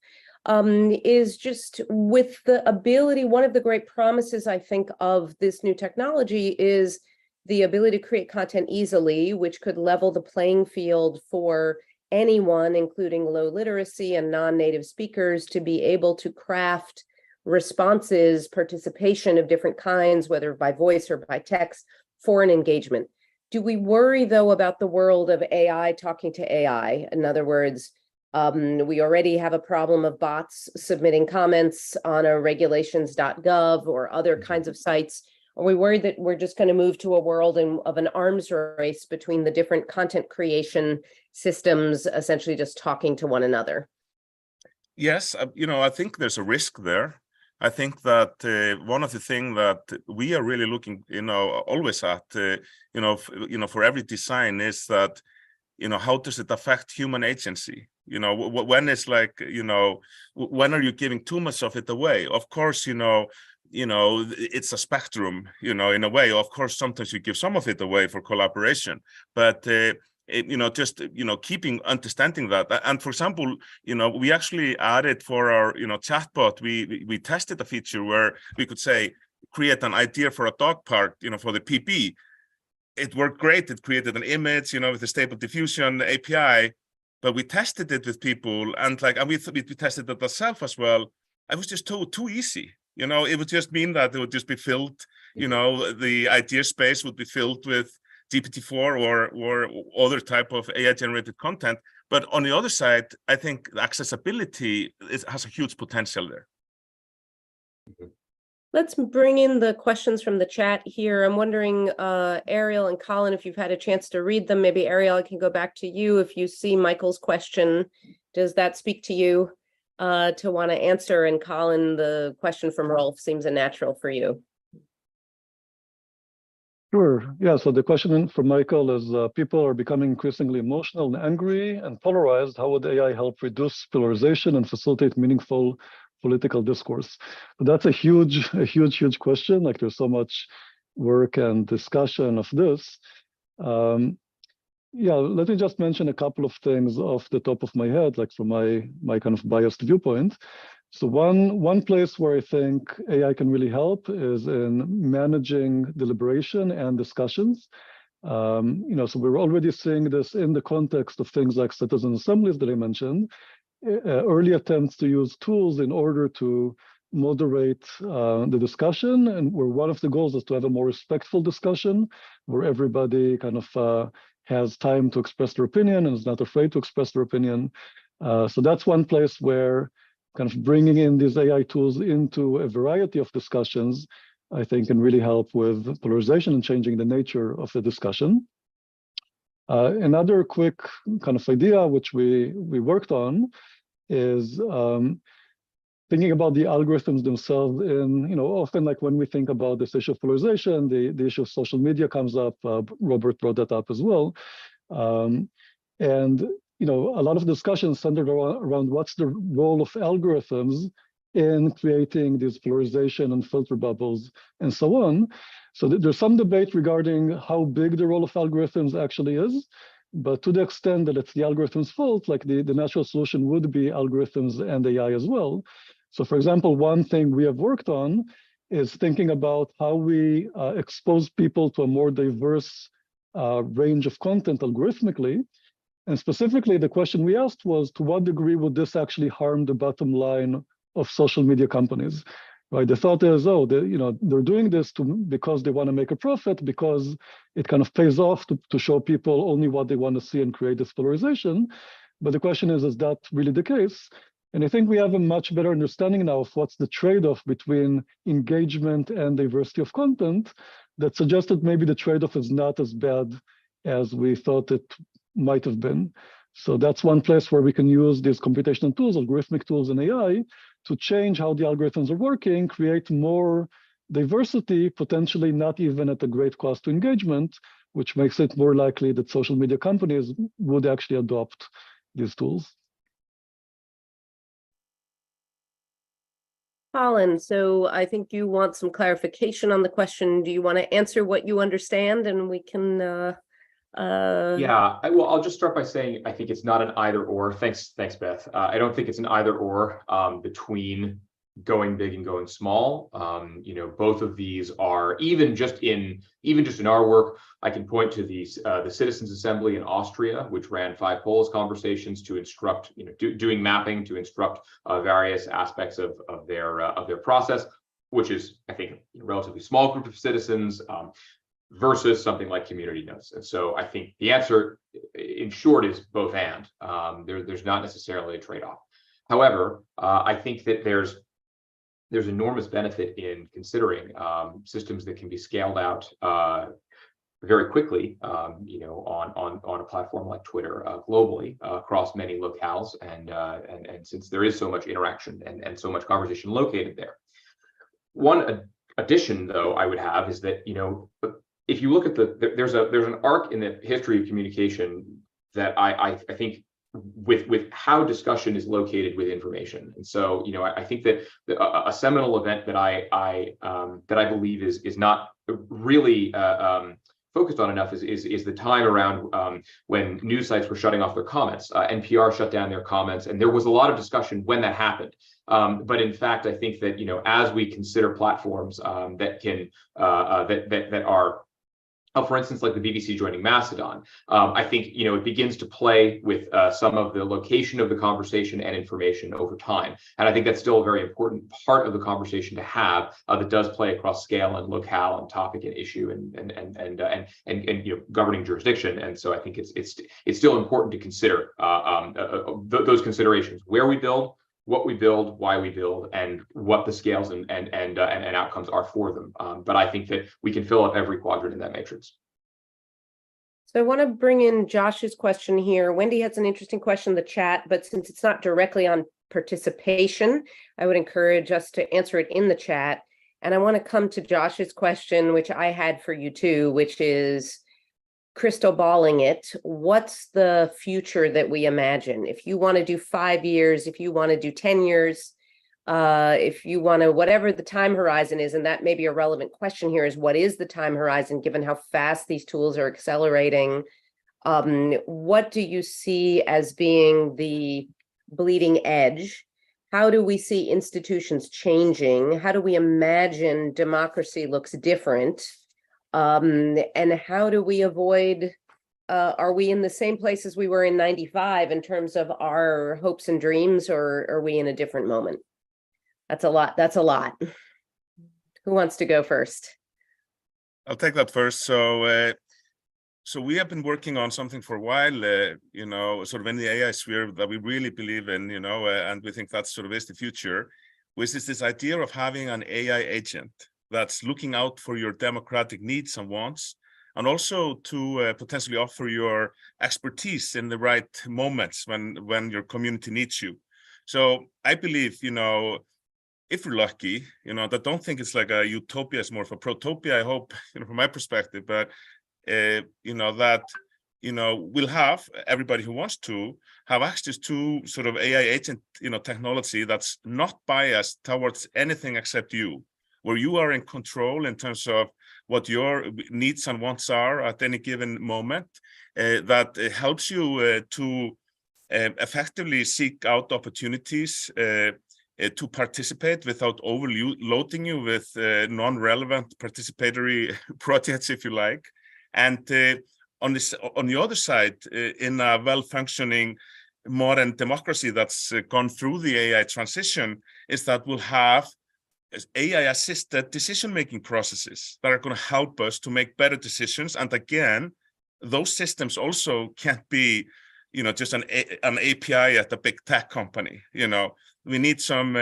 Is just with the ability, one of the great promises, I think, of this new technology is the ability to create content easily, which could level the playing field for anyone, including low literacy and non-native speakers, to be able to craft responses, participation of different kinds, whether by voice or by text, for an engagement. Do we worry, though, about the world of AI talking to AI? In other words, we already have a problem of bots submitting comments on a regulations.gov or other kinds of sites. Are we worried that we're just going to move to a world of an arms race between the different content creation systems, essentially just talking to one another? Yes, I think there's a risk there. I think that one of the things that we are really looking, always at, for every design is that, how does it affect human agency? When it's like, when are you giving too much of it away? Of course, it's a spectrum, in a way. Of course, sometimes you give some of it away for collaboration, but keeping understanding that. And for example, we actually added for our, chatbot, we tested a feature where we could say, create an idea for a dog park, for the PB. It worked great. It created an image, with the Stable Diffusion API, but we tested it with people, and we tested it ourselves as well. It was just too easy. It would just mean that it would just be filled, the idea space would be filled with GPT-4 or other type of AI-generated content. But on the other side, I think accessibility has a huge potential there. Mm-hmm. Let's bring in the questions from the chat here. I'm wondering, Ariel and Colin, if you've had a chance to read them. Maybe Ariel, I can go back to you. If you see Michael's question, does that speak to you to want to answer? And Colin, the question from Rolf seems a natural for you. Sure. Yeah, so the question from Michael is, people are becoming increasingly emotional and angry and polarized. How would AI help reduce polarization and facilitate meaningful political discourse? But that's a huge question. Like, there's so much work and discussion of this. Yeah, let me just mention a couple of things off the top of my head, like from my kind of biased viewpoint. So one place where I think AI can really help is in managing deliberation and discussions. So we're already seeing this in the context of things like citizen assemblies that I mentioned, early attempts to use tools in order to moderate the discussion, and where one of the goals is to have a more respectful discussion where everybody kind of has time to express their opinion and is not afraid to express their opinion. So that's one place where kind of bringing in these AI tools into a variety of discussions, I think, can really help with polarization and changing the nature of the discussion. Another quick kind of idea which we worked on is thinking about the algorithms themselves. And often, like when we think about this issue of polarization, the issue of social media comes up. Robert brought that up as well. And a lot of discussions centered around what's the role of algorithms in creating these polarization and filter bubbles and so on. So there's some debate regarding how big the role of algorithms actually is, but to the extent that it's the algorithm's fault, like the natural solution would be algorithms and AI as well. So for example, one thing we have worked on is thinking about how we expose people to a more diverse range of content algorithmically. And specifically, the question we asked was, to what degree would this actually harm the bottom line of social media companies? Right? The thought is, they're doing this because they want to make a profit, because it kind of pays off to show people only what they want to see and create this polarization. But the question is that really the case? And I think we have a much better understanding now of what's the trade-off between engagement and diversity of content that suggested maybe the trade-off is not as bad as we thought it might have been. So that's one place where we can use these computational tools, algorithmic tools, and AI to change how the algorithms are working, create more diversity, potentially not even at a great cost to engagement, which makes it more likely that social media companies would actually adopt these tools. Colin, so I think you want some clarification on the question. Do you want to answer what you understand, and we can Yeah, I'll just start by saying I think it's not an either or. Thanks, Beth. I don't think it's an either or between going big and going small. Both of these are even just in our work. I can point to the Citizens Assembly in Austria, which ran 5 polls conversations to instruct, doing mapping to instruct various aspects of their process, which is, I think, a relatively small group of citizens. Versus something like community notes. And so I think the answer, in short, is both and. There's not necessarily a trade-off. However, I think that there's enormous benefit in considering systems that can be scaled out very quickly, on a platform like Twitter, globally, across many locales, and since there is so much interaction and so much conversation located there. One addition, though, I would have is that if you look at there's an arc in the history of communication that I think with how discussion is located with information. And so I think that a seminal event that I believe is not really focused on enough is the time around when news sites were shutting off their comments. NPR shut down their comments, and there was a lot of discussion when that happened. But in fact, I think that as we consider platforms that can that are, for instance, like the BBC joining Mastodon, I think it begins to play with some of the location of the conversation and information over time, and I think that's still a very important part of the conversation to have that does play across scale and locale and topic and issue and governing jurisdiction. And so I think it's still important to consider those considerations: where we build, what we build, why we build, and what the scales and outcomes are for them. But I think that we can fill up every quadrant in that matrix. So I want to bring in Josh's question here. Wendy has an interesting question in the chat, but since it's not directly on participation, I would encourage us to answer it in the chat. And I want to come to Josh's question, which I had for you too, which is crystal balling it. What's the future that we imagine? If you want to do 5 years, if you want to do 10 years, if you want to, whatever the time horizon is, and that may be a relevant question here, is what is the time horizon given how fast these tools are accelerating? What do you see as being the bleeding edge? How do we see institutions changing? How do we imagine democracy looks different? And how do we avoid, are we in the same place as we were in 95 in terms of our hopes and dreams, or are we in a different moment? That's a lot. That's a lot. Who wants to go first? I'll take that first. So we have been working on something for a while, you know, sort of in the AI sphere that we really believe in, you know, and we think that sort of is the future, which is this idea of having an AI agent that's looking out for your democratic needs and wants, and also to potentially offer your expertise in the right moments when your community needs you. So I believe, you know, if we're lucky, you know, I don't think it's like a utopia, it's more of a protopia, I hope, you know, from my perspective, but you know, that, you know, we'll have everybody who wants to have access to sort of AI agent, you know, technology that's not biased towards anything except you, where you are in control in terms of what your needs and wants are at any given moment, that helps you to effectively seek out opportunities to participate without overloading you with non-relevant participatory projects, if you like. And on the other side, in a well-functioning modern democracy that's gone through the AI transition, is that we'll have AI-assisted decision-making processes that are going to help us to make better decisions. And again, those systems also can't be, you know, just an API at a big tech company. You know, we need some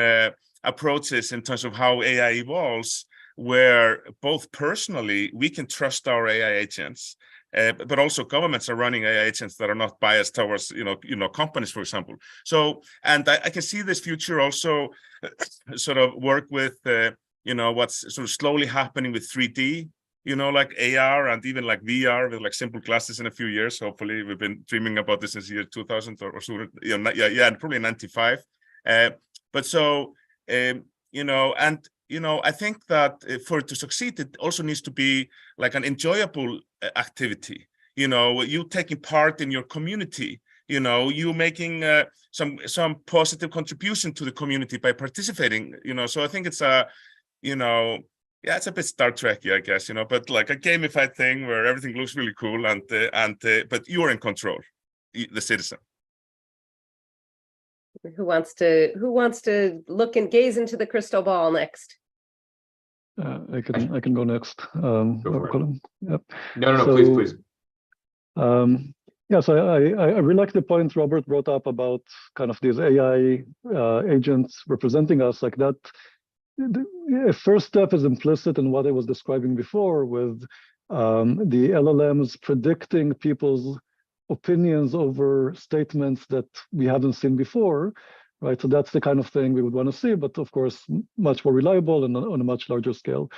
approaches in terms of how AI evolves, where both personally we can trust our AI agents, but also governments are running AI agents that are not biased towards, you know, companies, for example. So, and I can see this future also sort of work with, you know, what's sort of slowly happening with 3D, you know, like AR and even like VR with like simple glasses in a few years. Hopefully, we've been dreaming about this since the year 2000 or so, you know, yeah, probably 95. But so, you know, and you know, I think that for it to succeed, it also needs to be like an enjoyable activity. You know, you taking part in your community. You know, you making some positive contribution to the community by participating. You know, so I think it's a, you know, yeah, it's a bit Star Trek-y, I guess. You know, but like a gamified thing where everything looks really cool, and but you're in control, the citizen. Who wants to look and gaze into the crystal ball next? I can go next. Go for it. Colin. Yep. No, So, please. Yeah, so I really like the point Robert brought up about kind of these AI agents representing us, like that. The first step is implicit in what I was describing before, with the LLMs predicting people's opinions over statements that we haven't seen before, right? So that's the kind of thing we would want to see, but of course, much more reliable and on a much larger scale.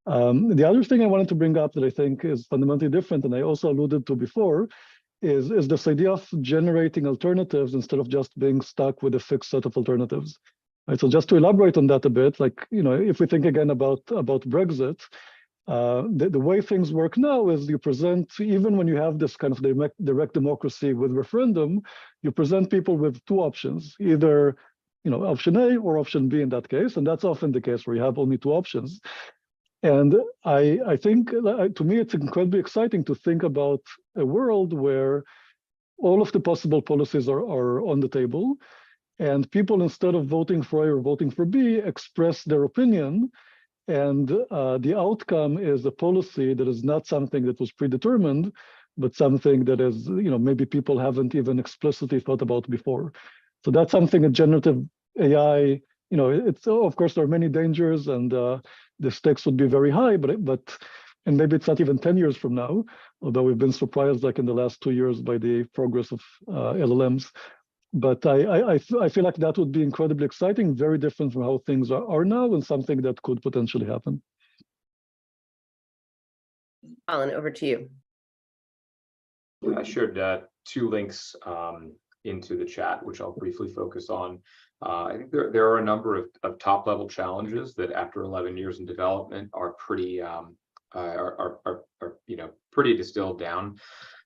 The other thing I wanted to bring up that I think is fundamentally different, and I also alluded to before, is this idea of generating alternatives instead of just being stuck with a fixed set of alternatives. Right, so just to elaborate on that a bit, like, you know, if we think again about Brexit, the way things work now is you present, even when you have this kind of direct democracy with referendum, you present people with two options, either, you know, option A or option B in that case, and that's often the case where you have only two options. And I think, to me, it's incredibly exciting to think about a world where all of the possible policies are on the table, and people, instead of voting for A or voting for B, express their opinion, and the outcome is a policy that is not something that was predetermined, but something that is, you know, maybe people haven't even explicitly thought about before. So that's something a generative AI, you know, it's, of course, there are many dangers, and the stakes would be very high, but and maybe it's not even 10 years from now, although we've been surprised, like in the last 2 years, by the progress of LLMs. But I feel like that would be incredibly exciting, very different from how things are now, and something that could potentially happen. Colin, over to you. I shared 2 links into the chat, which I'll briefly focus on. I think there are a number of top-level challenges that, after 11 years in development, are pretty you know, pretty distilled down.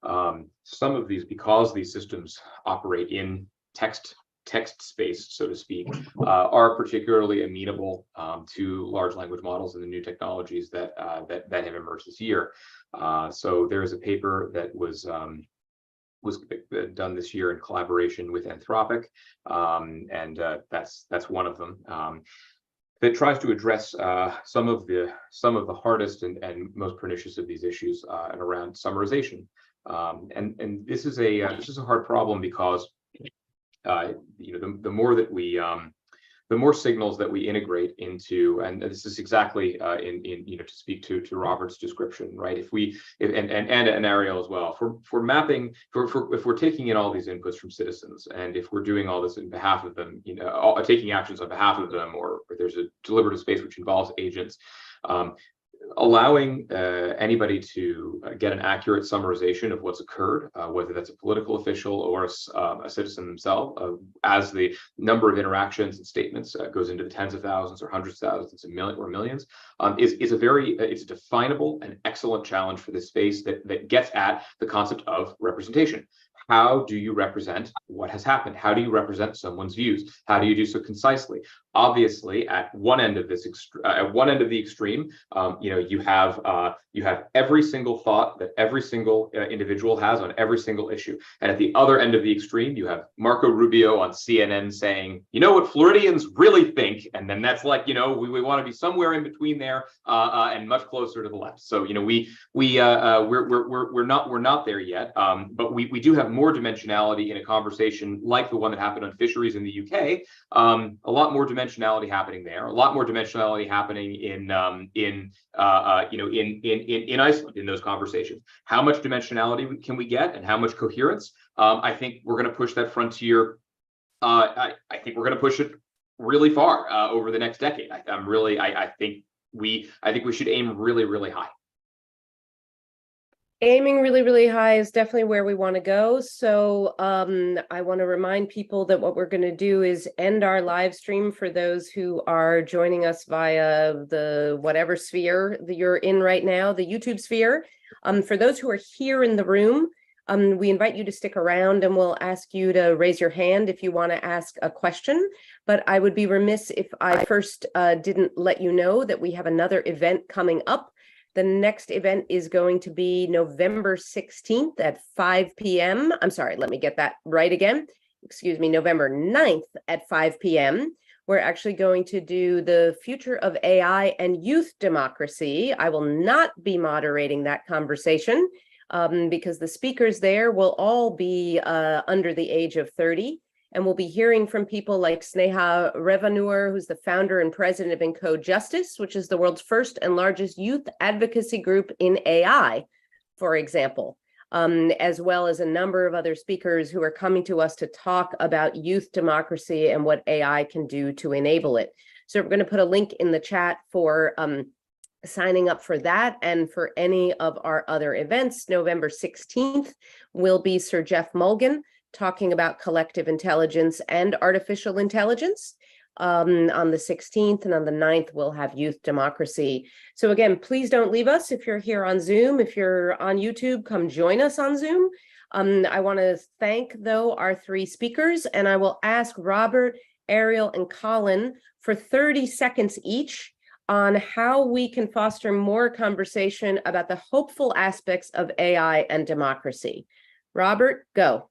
Some of these, because these systems operate in text text space, so to speak, are particularly amenable to large language models and the new technologies that have emerged this year. So there is a paper that was done this year in collaboration with Anthropic, and that's one of them. That tries to address some of the hardest and most pernicious of these issues and around summarization. And this is a hard problem because the more that we the more signals that we integrate into, and this is exactly to speak to Robert's description, right? And Ariel as well, for mapping, if we're taking in all these inputs from citizens, and if we're doing all this in behalf of them, taking actions on behalf of them, or there's a deliberative space which involves agents, allowing anybody to get an accurate summarization of what's occurred, whether that's a political official or a citizen themselves, as the number of interactions and statements goes into the tens of thousands or hundreds of thousands and millions, is a definable and excellent challenge for this space that gets at the concept of representation. How do you represent what has happened? How do you represent someone's views? How do you do so concisely? Obviously, at one end of the extreme, you have every single thought that every single individual has on every single issue, and at the other end of the extreme, you have Marco Rubio on CNN saying, "You know what Floridians really think," and then that's like, we want to be somewhere in between there and much closer to the left. So we're not there yet, but we do have more dimensionality in a conversation like the one that happened on fisheries in the UK. A lot more dimensionality happening there. A lot more dimensionality happening in Iceland in those conversations. How much dimensionality can we get, and how much coherence? I think we're going to push that frontier. I think we're going to push it really far over the next decade. I think we should aim really, really high. Aiming really, really high is definitely where we want to go. So I want to remind people that what we're going to do is end our live stream for those who are joining us via the whatever sphere that you're in right now, the YouTube sphere. For those who are here in the room, we invite you to stick around, and we'll ask you to raise your hand if you want to ask a question. But I would be remiss if I first didn't let you know that we have another event coming up. The next event is going to be November 16th at 5 p.m. I'm sorry, let me get that right again. Excuse me, November 9th at 5 p.m. We're actually going to do the future of AI and youth democracy. I will not be moderating that conversation because the speakers there will all be under the age of 30. And we'll be hearing from people like Sneha Revanur, who's the founder and president of Encode Justice, which is the world's first and largest youth advocacy group in AI, for example, as well as a number of other speakers who are coming to us to talk about youth democracy and what AI can do to enable it. So we're going to put a link in the chat for signing up for that, and for any of our other events. November 16th will be Sir Jeff Mulgan talking about collective intelligence and artificial intelligence on the 16th, and on the 9th, we'll have youth democracy. So again, please don't leave us if you're here on Zoom. If you're on YouTube, come join us on Zoom. I want to thank, though, our three speakers, and I will ask Robert, Ariel, and Colin for 30 seconds each on how we can foster more conversation about the hopeful aspects of AI and democracy. Robert, go.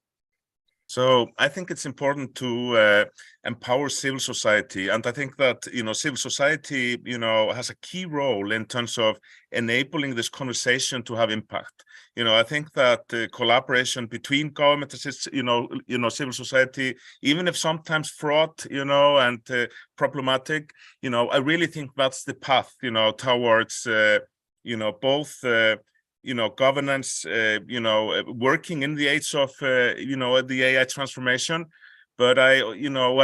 So I think it's important to empower civil society, and I think that civil society has a key role in terms of enabling this conversation to have impact. I think that collaboration between government, civil society, even if sometimes fraught, and problematic, I really think that's the path, towards both. Governance, working in the age of, the AI transformation. But I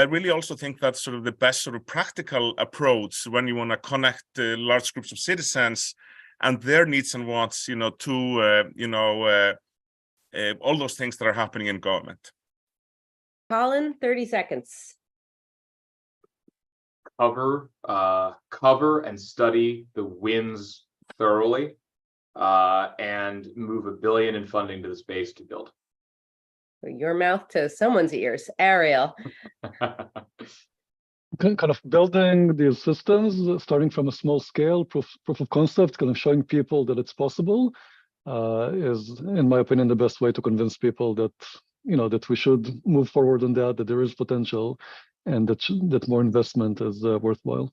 really also think that's sort of the best sort of practical approach when you want to connect large groups of citizens and their needs and wants, to, all those things that are happening in government. Colin, 30 seconds. Cover and study the wins thoroughly. And move $1 billion in funding to the space to build. Your mouth to someone's ears. Ariel. Kind of building these systems, starting from a small scale, proof of concept, kind of showing people that it's possible, is, in my opinion, the best way to convince people that, that we should move forward on that there is potential, and that more investment is worthwhile.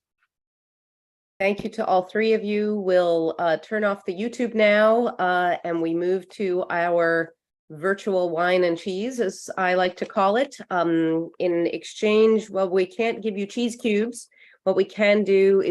Thank you to all three of you. We'll turn off the YouTube now, and we move to our virtual wine and cheese, as I like to call it. In exchange, well, we can't give you cheese cubes. What we can do